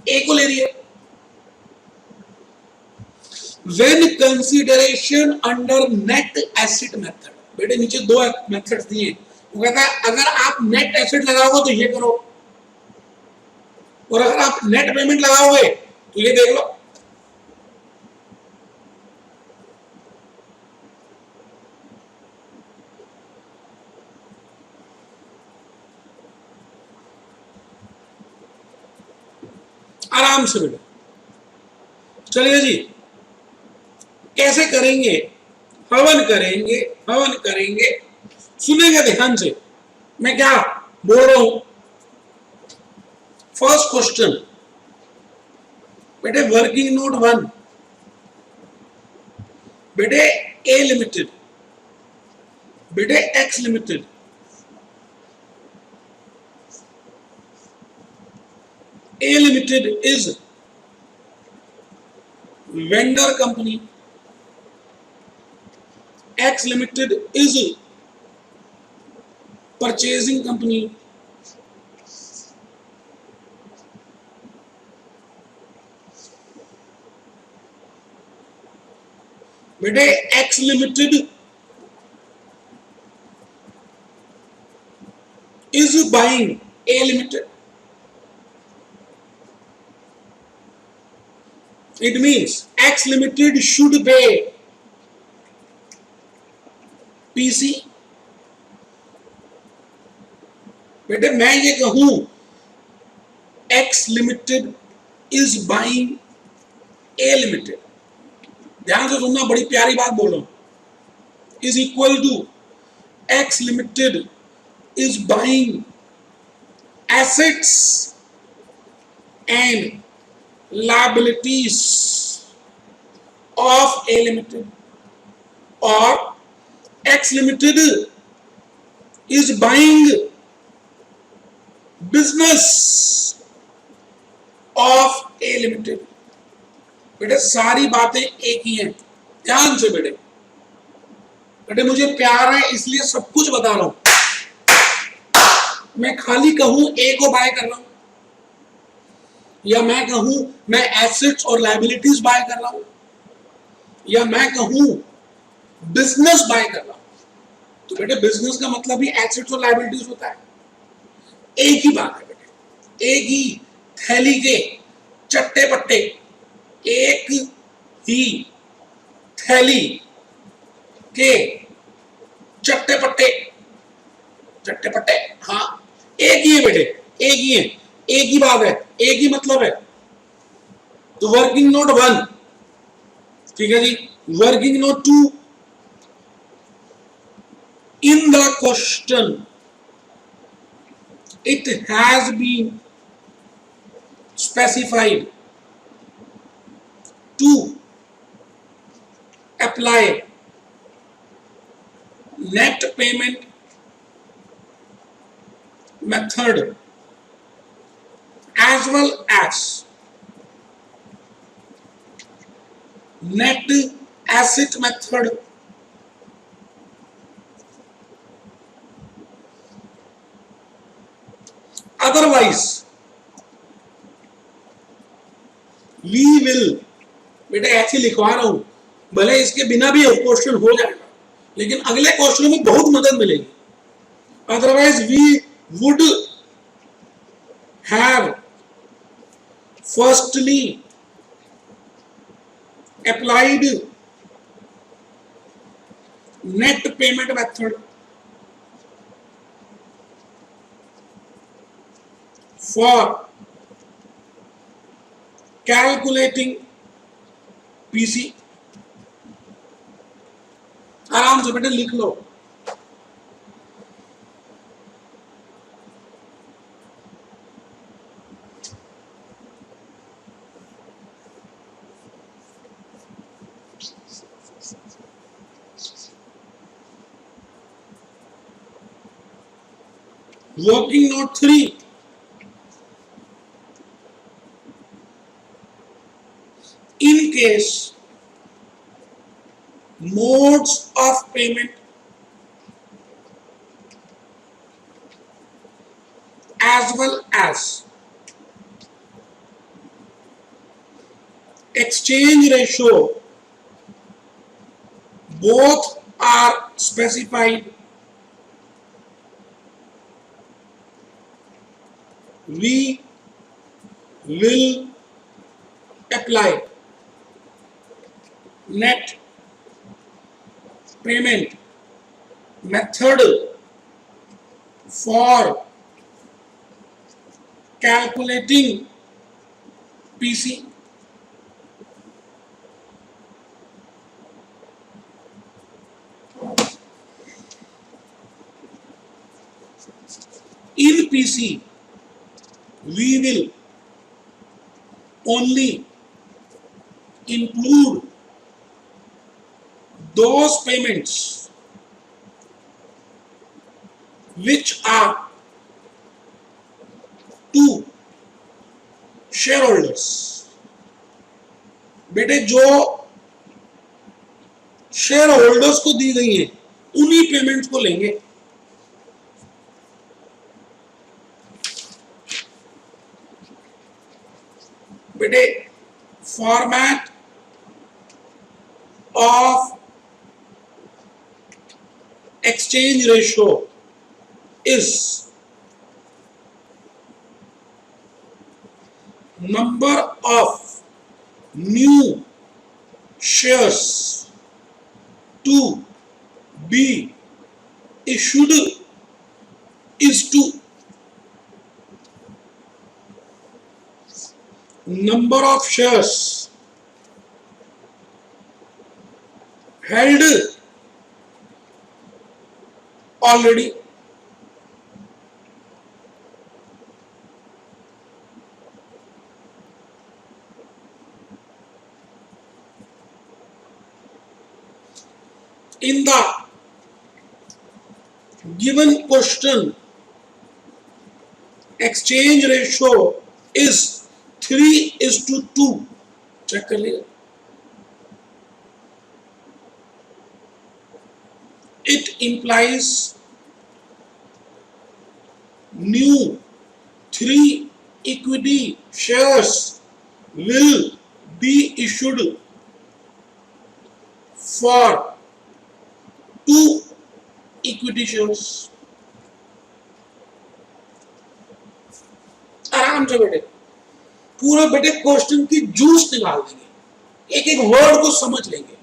ए को ले रही है। When consideration under net asset method, बेटे नीचे दो मेथड्स दिए, वो कहता है अगर आप नेट एसेट लगाओगे तो ये करो, और अगर आप नेट पेमेंट लगाओगे तो ये देख लो। आराम से बेटा, चलिए जी, कैसे करेंगे? हवन करेंगे, हवन करेंगे, सुनेंगे ध्यान से मैं क्या बोल रहा हूं। फर्स्ट क्वेश्चन बेटे, वर्किंग नोट 1, बेटे ए लिमिटेड, बेटे x limited, A Limited is vendor company, X Limited is purchasing company, बेटे X Limited is buying A Limited. It means X Limited should pay PC. बेटे मैं ये कहूं X Limited is buying A Limited, ध्यान से सुनना, बड़ी प्यारी बात बोल रहा हूं, is equal to X Limited is buying assets and liabilities of A Limited, or X Limited is buying business of A Limited. बेटे सारी बातें एक ही हैं, ध्यान से बेटे, बेटे मुझे प्यार है इसलिए सब कुछ बता रहा हूं। मैं खाली कहूं ए को बाय कर रहा हूं, या मैं कहूं मैं एसेट्स और लायबिलिटीज बाय कर रहा हूं, या मैं कहूं बिजनेस बाय कर रहा हूं, तो बेटे बिजनेस का मतलब ही एसेट्स और लायबिलिटीज होता है। एक ही बात है बेटे, एक ही थैली के चट्टे पट्टे, एक ही थैली के चट्टे पट्टे, चट्टे पट्टे, हाँ एक ही है बेटे, एक ही है, एक ही बात है, एक ही मतलब है। तो वर्किंग नोट 1, ठीक है जी, working note 2, in the question it has been specified to apply net payment method as well as net asset method, otherwise we will, बेटा ऐसे लिखवा रहा हूं, भले इसके बिना भी क्वेश्चन हो जाएगा, लेकिन अगले क्वेश्चन में बहुत मदद मिलेगी। Otherwise we would have firstly applied net payment method for calculating PC। आराम से बेटे लिख लो। Working note 3, in case modes of payment as well as exchange ratio, both are specified, we will apply net payment method for calculating PC. In PC, we will only include those payments which are to shareholders. बेटे जो share holders को दी गई है उन्हीं payments को लेंगे. बेटे format of exchange ratio is number of new shares to be issued is to number of shares held already in the given question. Exchange ratio is 3:2. Check कर लिया. It implies new 3 equity shares will be issued for 2 equity shares. आराम से बेटे पूरा बेटे question की juice निकाल देंगे, एक एक वर्ड को समझ लेंगे.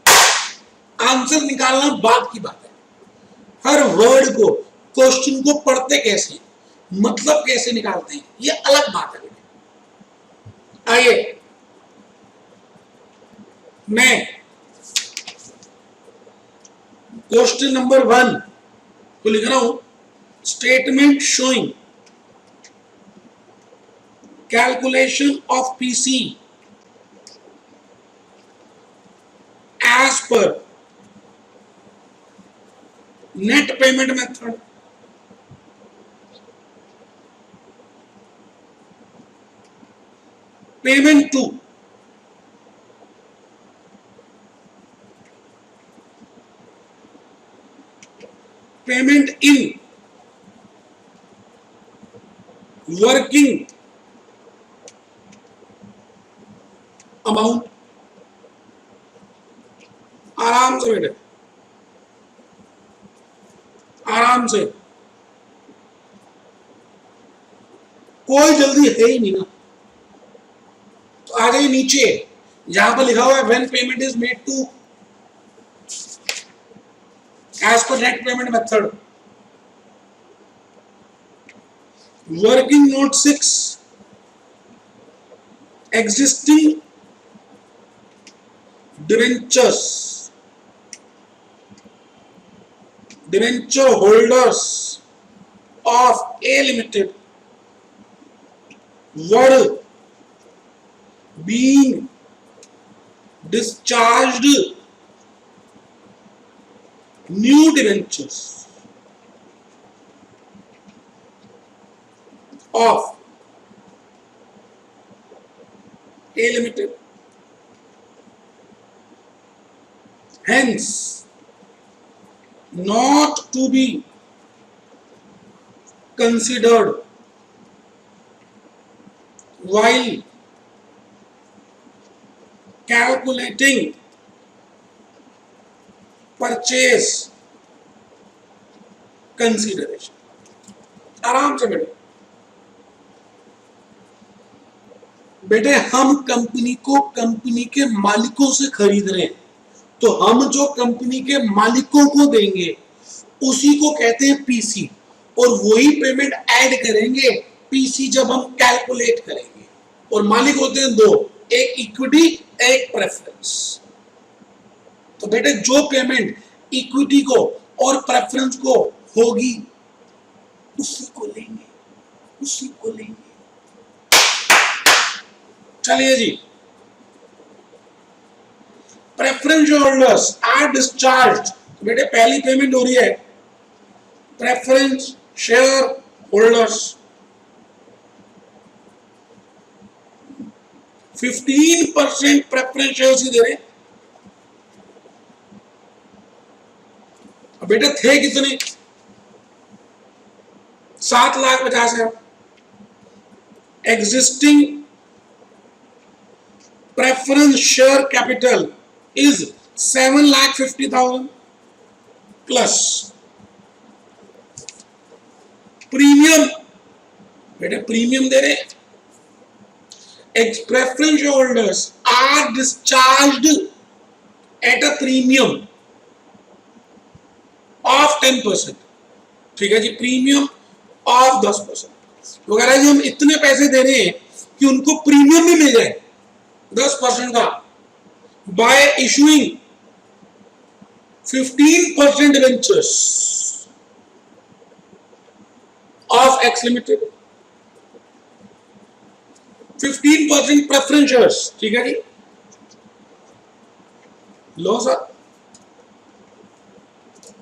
आंसर निकालना बात की बात है. हर वर्ड को क्वेश्चन को पढ़ते कैसे, मतलब कैसे निकालते हैं, ये अलग बात है बेटे. आइए मैं क्वेश्चन नंबर 1 को लिख रहा हूं. Statement showing calculation of PC as per net payment method. Payment to payment in working amount. आराम से बेटे आराम से, कोई जल्दी है ही नहीं ना. तो आ जाइए नीचे जहां पर लिखा हुआ है when payment is made to as per net payment method. Working note 6 existing debentures, debenture holders of A Limited were being discharged new debentures of A Limited. Hence, not to be considered while calculating purchase consideration. आराम से बैठे बेटे, हम company को company के मालिकों से खरीद रहे हैं, तो हम जो कंपनी के मालिकों को देंगे उसी को कहते हैं पीसी, और वही पेमेंट ऐड करेंगे पीसी जब हम कैलकुलेट करेंगे। और मालिक होते हैं दो, एक इक्विटी, एक प्रेफरेंस। तो बेटे जो पेमेंट इक्विटी को और प्रेफरेंस को होगी उसी को लेंगे, उसी को लेंगे। चलिए जी, प्रेफरेंस होल्डर्स आर डिस्चार्ज। बेटे पहली पेमेंट हो रही है preference share holders 15% preference shares ही दे रहे हैं। बेटा थे कितने? 7,50,000। Existing preference share capital is 7,50,000 plus premium. बेटे प्रीमियम दे रहे हैं। Preference holders are discharged at a premium of 10%। ठीक है जी, प्रीमियम ऑफ 10%। वगैरह जी हम इतने पैसे दे रहे हैं कि उनको प्रीमियम भी मिल जाए 10% का, by issuing 15% debentures of X limited, 15% preference shares. ठीक है जी, लो sir.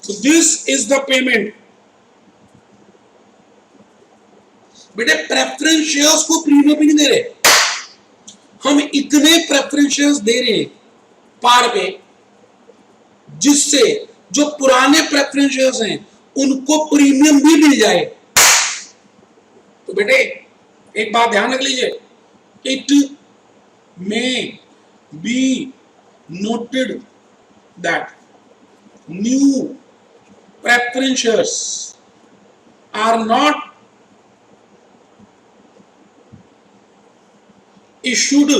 So this is the payment। बेटे प्रेफरेंस शेयर्स को प्रीमियम भी नहीं दे रहे, हम इतने प्रेफरेंस शेयर्स दे रहे हैं पार पे जिससे जो पुराने प्रेफरेंस शेयर्स हैं उनको प्रीमियम भी मिल जाए। तो बेटे एक बात ध्यान रख लीजिए, it may be noted that new preference shares are not issued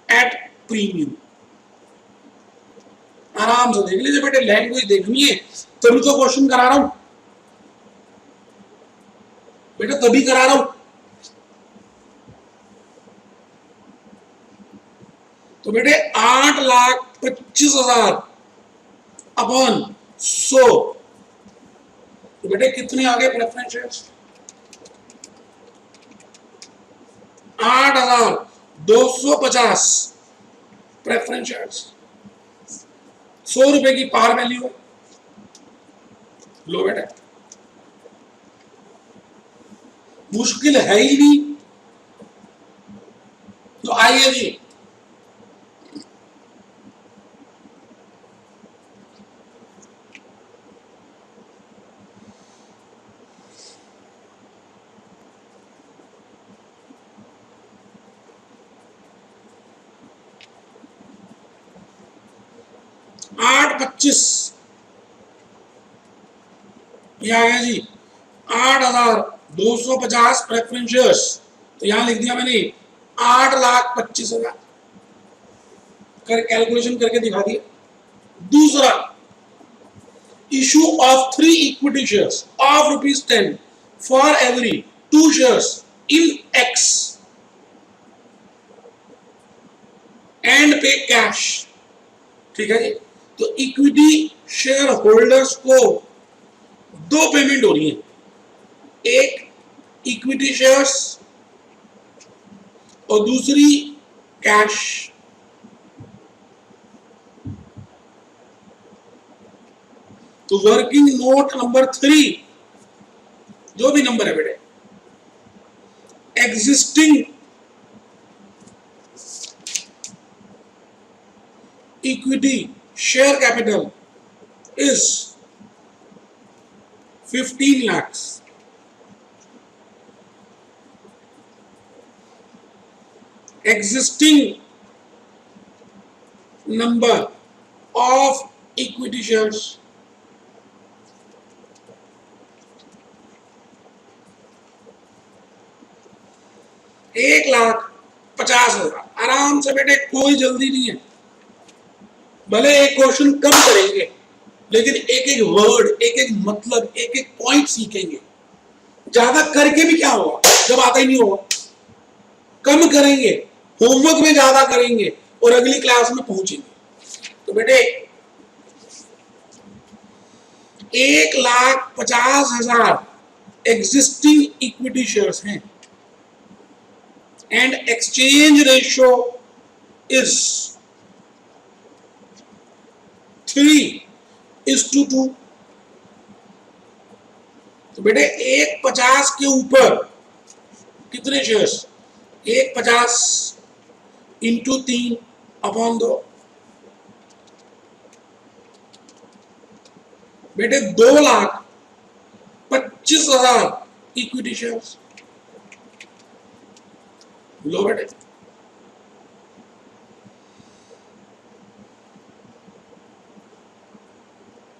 at premium। आराम से देख लीजिए बेटे, लैंग्वेज देखनी है तभी तो क्वेश्चन करा रहा हूं बेटा, तभी करा रहा हूं। तो बेटे 8,25,000 अपॉन 100, तो बेटे कितने आ गए प्रेफरेंस शेयर्स? 8,250 preference shares. 100 रुपए की पार वैल्यू है। लो बेटा, मुश्किल है ही नहीं। तो आइए जी, आठ 25 यह आ गया जी 8,250 प्रेफरेंस शेयर्स। तो यहां लिख दिया मैंने 8,25,000 कर कैलकुलेशन करके दिखा दिया। दूसरा, issue of 3 equity shares of ₹10 for every 2 shares in x and पे कैश। ठीक है जी, तो इक्विटी शेयर होल्डर्स को 2 पेमेंट हो रही है, एक इक्विटी शेयर्स और दूसरी कैश। तो वर्किंग नोट नंबर 3, जो भी नंबर है बेटे, existing equity share capital is 15 lakhs existing number of equity shares. 1,50,000 आराम से बेटे, कोई जल्दी नहीं है। भले एक क्वेश्चन कम करेंगे लेकिन एक एक वर्ड, एक एक मतलब, एक एक पॉइंट सीखेंगे। ज्यादा करके भी क्या होगा जब आता ही नहीं होगा। कम करेंगे, होमवर्क में ज्यादा करेंगे और अगली क्लास में पहुंचेंगे। तो बेटे 1,50,000 एग्जिस्टिंग इक्विटी शेयर्स हैं एंड एक्सचेंज रेशियो इज 3:2। तो बेटे 1,50 के ऊपर कितने शेयर्स? 1,50 इंटू 3/2। बेटे 2,25,000 इक्विटी शेयर्स। लो बेटे,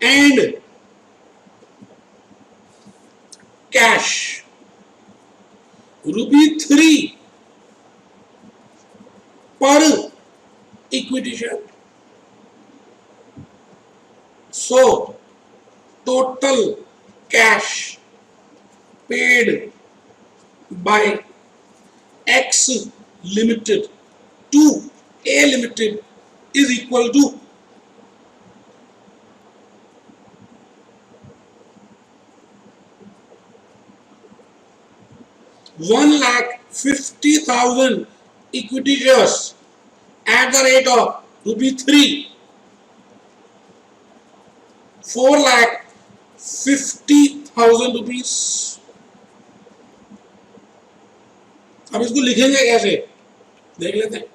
एंड कैश ₹3 पर equity share. So total cash paid by X Limited to A Limited is equal to 1,50,000 equity shares at the rate of ₹3, 4,50,000 rupees. अब इसको लिखेंगे कैसे, देख लेते हैं।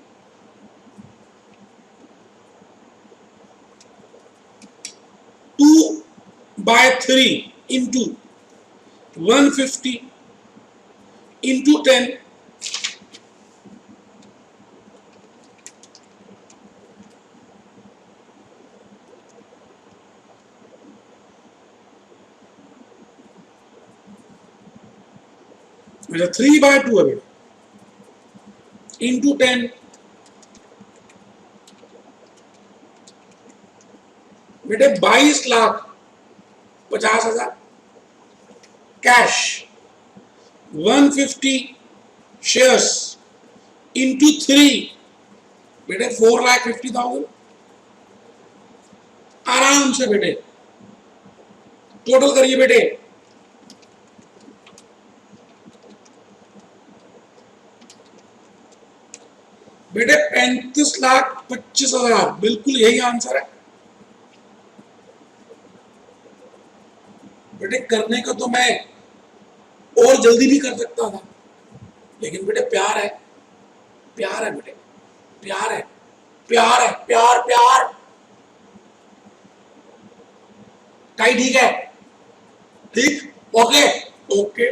2/3 इंटू 150 इंटू 10 अच्छा 3/2 है इंटू 10 बेटे 22,50,000 कैश 150 शेयर्स इंटू 3 बेटे 4,50,000। आराम से बेटे टोटल करिए बेटे। बेटे 35,25,000 बिल्कुल यही आंसर है बेटे। करने को तो मैं और जल्दी भी कर सकता था लेकिन बेटे प्यार है, प्यार है बेटे, प्यार है, प्यार है, प्यार प्यार। कहीं ठीक है? ठीक, okay okay.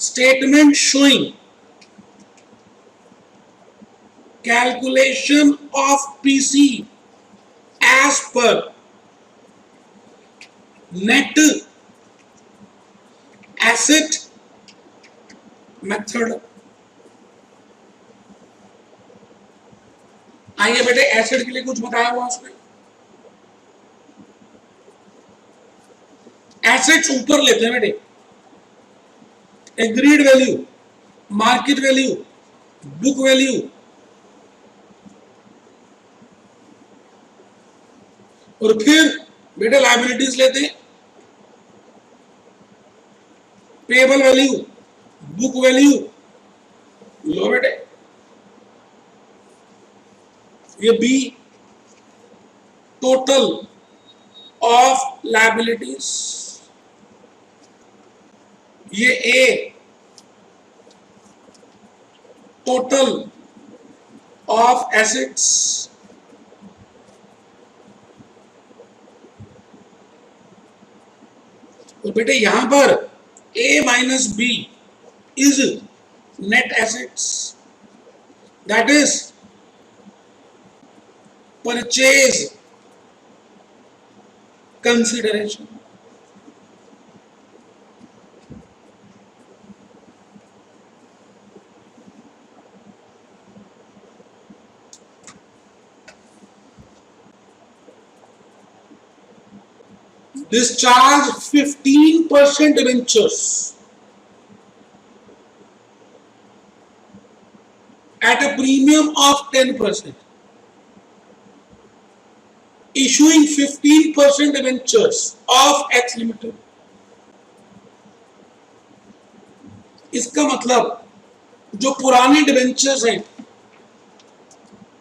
Statement showing calculation of PC as per net asset method। आइए बेटे, एसेट के लिए कुछ बताया हुआ उसमें। एसेट्स ऊपर लेते हैं बेटे, agreed value, market value, book value, और फिर बेटे लायबिलिटीज लेते हैं, पेबल वैल्यू, बुक वैल्यू। लो बेटे, ये बी टोटल ऑफ लायबिलिटीज, ये ए टोटल ऑफ एसेट्स, तो बेटे यहां पर a minus B is net assets, that is purchase consideration. Discharge 15% debentures at a premium of 10%. Issuing 15% debentures of X Limited. इसका मतलब जो पुराने डिबेंचर्स हैं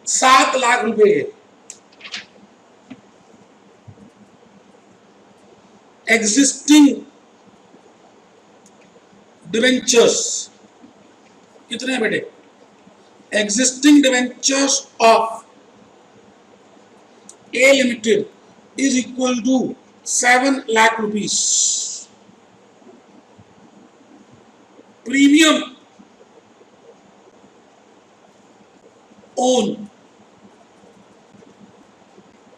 7 लाख रुपए है, एग्जिस्टिंग डिबेंचर्स कितने हैं बेटे? Existing debentures of A limited is equal to 7 lakh rupees. Premium on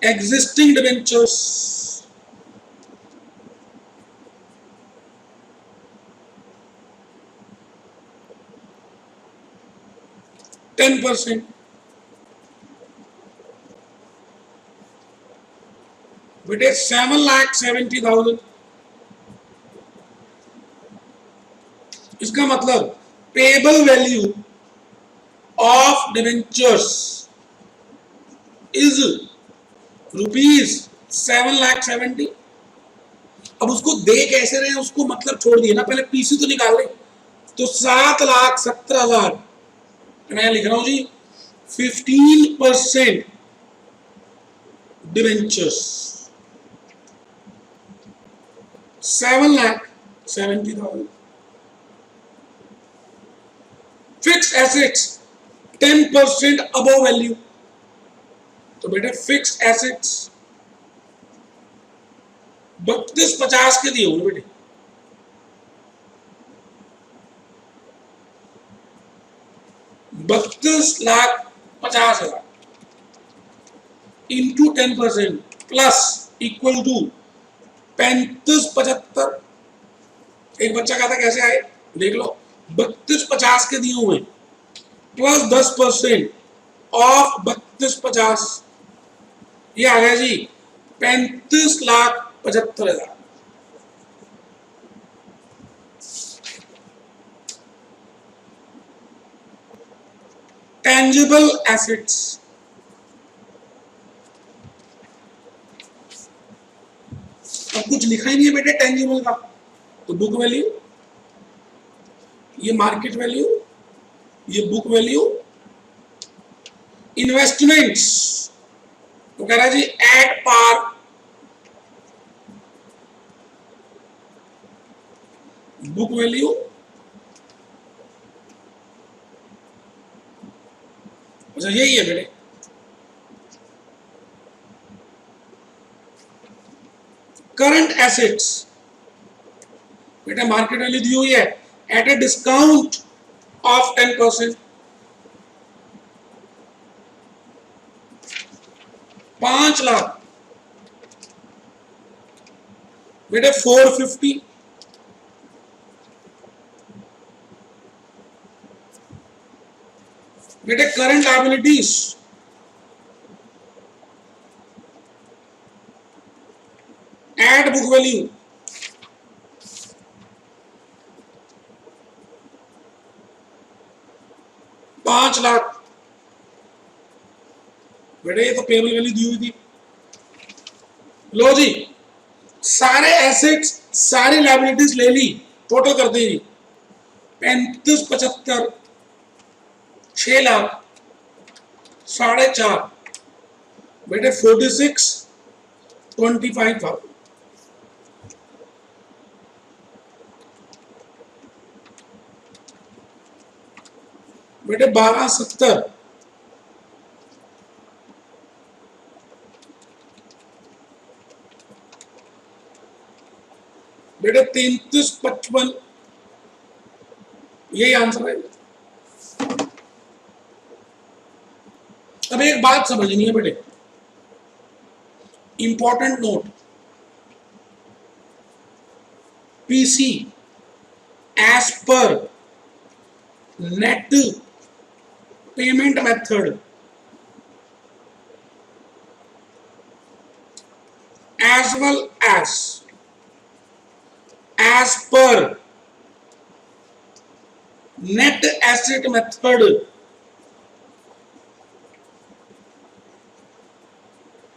existing debentures %. बेटे 7,70,000. इसका मतलब payable value of debentures is ₹7,70,000. अब उसको दे कैसे रहे हैं उसको मतलब छोड़ दिए ना, पहले पीसी तो निकाल ले. तो 7,70,000 मैं लिख रहा हूं जी 15% debentures 7,70,000. Fix assets 10% above value. तो बेटा फिक्स एसेट्स 3250 के दिए होंगे बेटे. ₹32,50,000 इंटू 10% प्लस इक्वल टू 3575. एक बच्चा कहता कैसे आए देख लो. 3250 के दिए हुए प्लस 10% ऑफ 3250 ये आ गया जी 35,75,000. टेंजिबल एसेट्स अब कुछ लिखा ही नहीं है बेटे टेंजिबल का. तो बुक वैल्यू, ये मार्केट वैल्यू, ये बुक वैल्यू. इन्वेस्टमेंट्स तो कह रहा है जी एट पार, बुक वैल्यू, अच्छा यही है बेटे. करंट एसेट्स बेटा मार्केट वैल्यू दी हुई है at a discount of 10%. 5 lakh बेटे 450. बेटे current liabilities at book value 5 lakh. बेटे ये तो पेबल वैल्यू दी हुई थी. लो जी सारे एसेट्स सारी लायबिलिटीज ले ली, टोटल कर दी 35,75 6 लाख 4.5 बेटे 46,25,000. बेटे 12,70 बेटे 33,55 यही आंसर है. अब एक बात समझनी है बेटे, important note, PC as per net payment method as well as per net asset method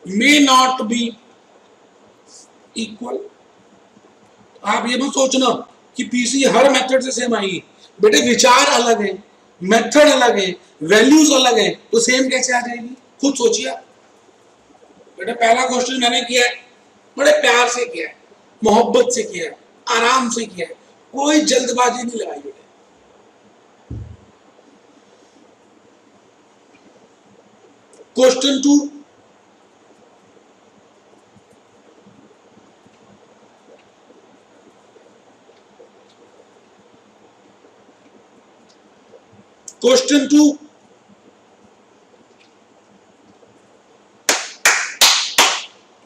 may not be equal। आप ये मत सोचना कि पीसी हर मेथड से सेम आएगी, बेटे विचार अलग है, मेथड अलग है, वैल्यूज अलग है, तो सेम कैसे आ जाएगी? खुद सोचिए। बेटा पहला क्वेश्चन मैंने किया है, बड़े प्यार से किया है, मोहब्बत से किया है, आराम से किया है, कोई जल्दबाजी नहीं लगाई बेटे। क्वेश्चन 2, क्वेश्चन 2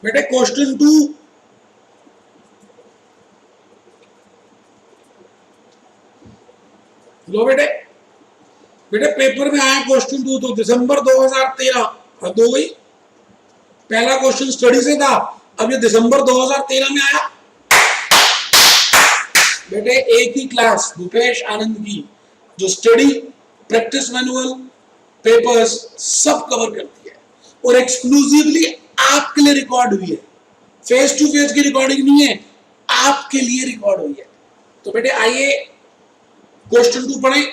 बेटे, क्वेश्चन 2 लो बेटे, बेटे पेपर में आया क्वेश्चन 2 तो दिसंबर 2013, हद हो गई। पहला क्वेश्चन स्टडी से था, अब ये दिसंबर 2013 में आया। बेटे एक ही क्लास भूपेश आनंद की जो स्टडी, प्रैक्टिस मैनुअल, पेपर्स सब कवर करती है और एक्सक्लूसिवली आपके लिए रिकॉर्ड हुई है। फेस टू फेस की रिकॉर्डिंग नहीं है, आपके लिए रिकॉर्ड हुई है। तो बेटे आइए क्वेश्चन 2 पढ़ें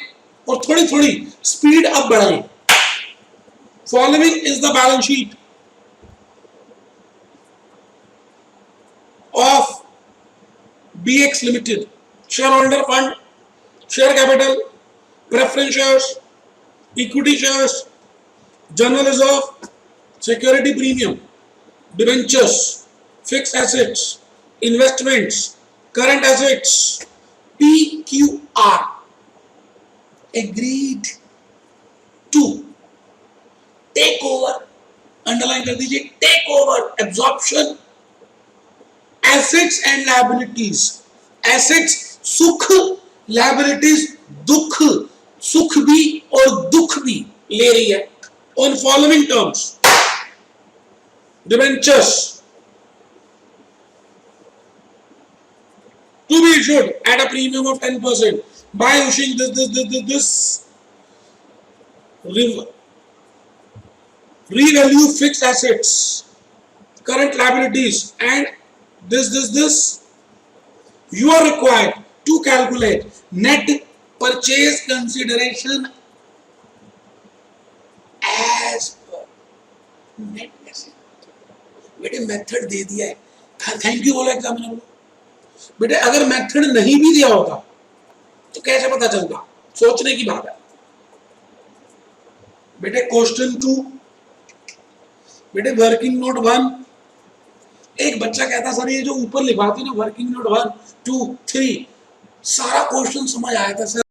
और थोड़ी थोड़ी स्पीड अप बढ़ाएं। Following is the balance sheet of BX Limited, shareholder fund, share capital, preference shares, equity shares, general reserve, security premium, debentures, fixed assets, investments, current assets, PQR, agreed to take over, underline कर दीजिए, take over, absorption, assets and liabilities, assets सुख, liabilities दुख, सुख भी और दुख भी ले रही है on following terms, debentures to be issued at a premium of 10% by issuing this revalue fixed assets, current liabilities and this you are required to calculate net purchase consideration as per net asset। बेटे method दे दिया है, thank you बोलो examiner को। बेटे अगर method नहीं भी दिया होता तो कैसे पता चलता? सोचने की बात है बेटे। क्वेश्चन 2 बेटे, वर्किंग नोट 1, एक बच्चा कहता सर ये जो ऊपर लिखवाते ना वर्किंग नोट 1 2 3, सारा क्वेश्चन समझ आया था सर।